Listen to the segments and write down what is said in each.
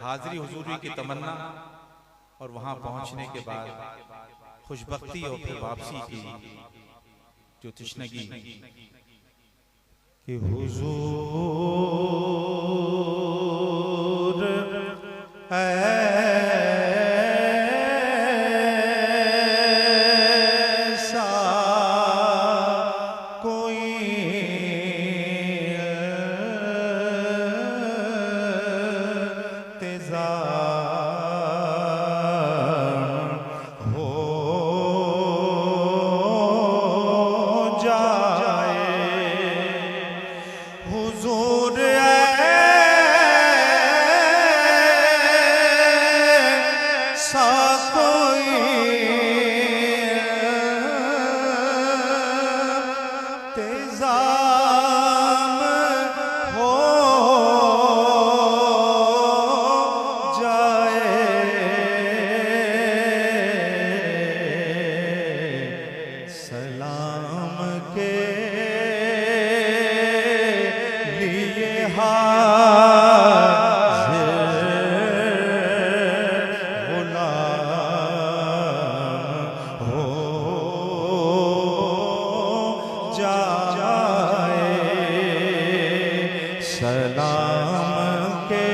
हाजिरी हुजूरी की तमन्ना और वहां पहुंचने के बाद खुशबख्ती और फिर वापसी की जो तशनगी कि हुजूर ऐसा कोई इंतज़ाम हो जाए हुजूर ऐसा कोई इंतज़ाम हो सलाम के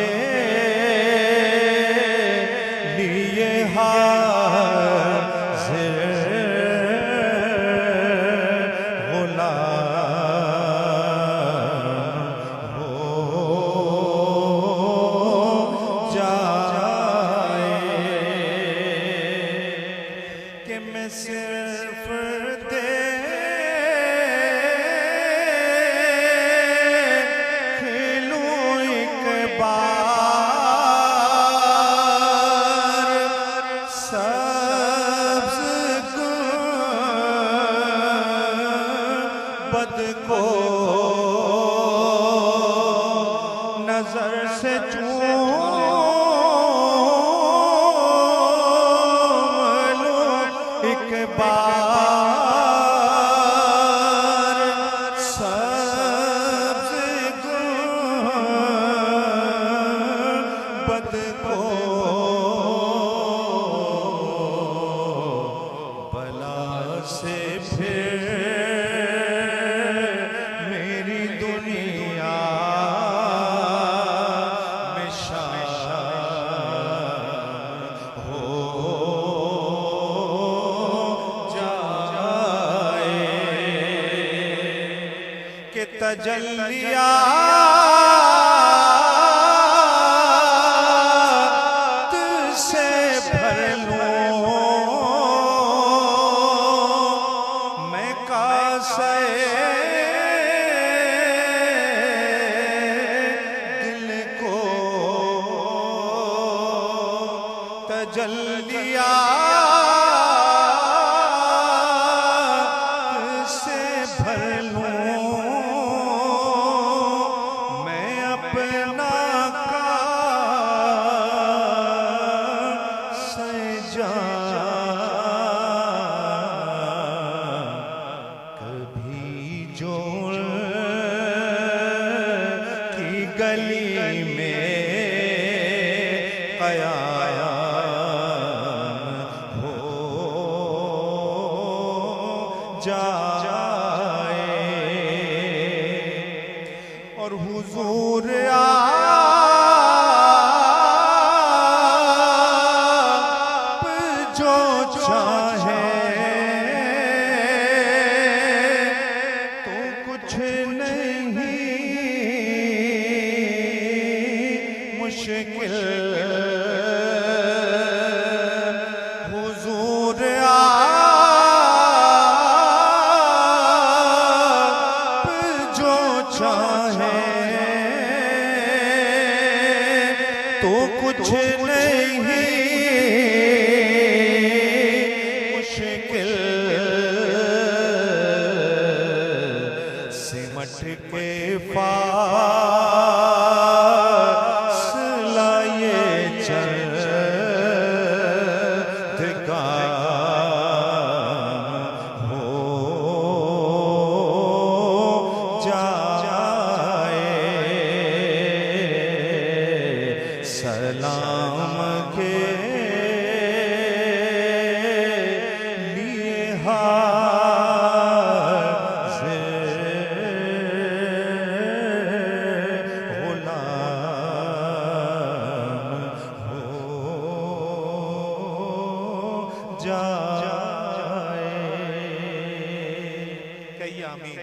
लिए हाज़िर गुलाम हो जाए सलाम के लिए सिर्फ देख लूं एक बार सब्ज़ गुंबद को नजर से एक बार सब्ज़ गुंबद को बला से फिर मेरी दुनिया में शाम हो के तजल्लियात से भर लूं मैं कासे दिल को तजल्लियात से भर लूं गली में क़याम हो जाए और हुजूर आप जो चाहे तो कुछ नहीं मुश्किल हुजूर आप जो चाहे तो कुछ नहीं मुश्किल सिमट के सलाम के लिए गुलाम हो जाए। कहिए आमीन।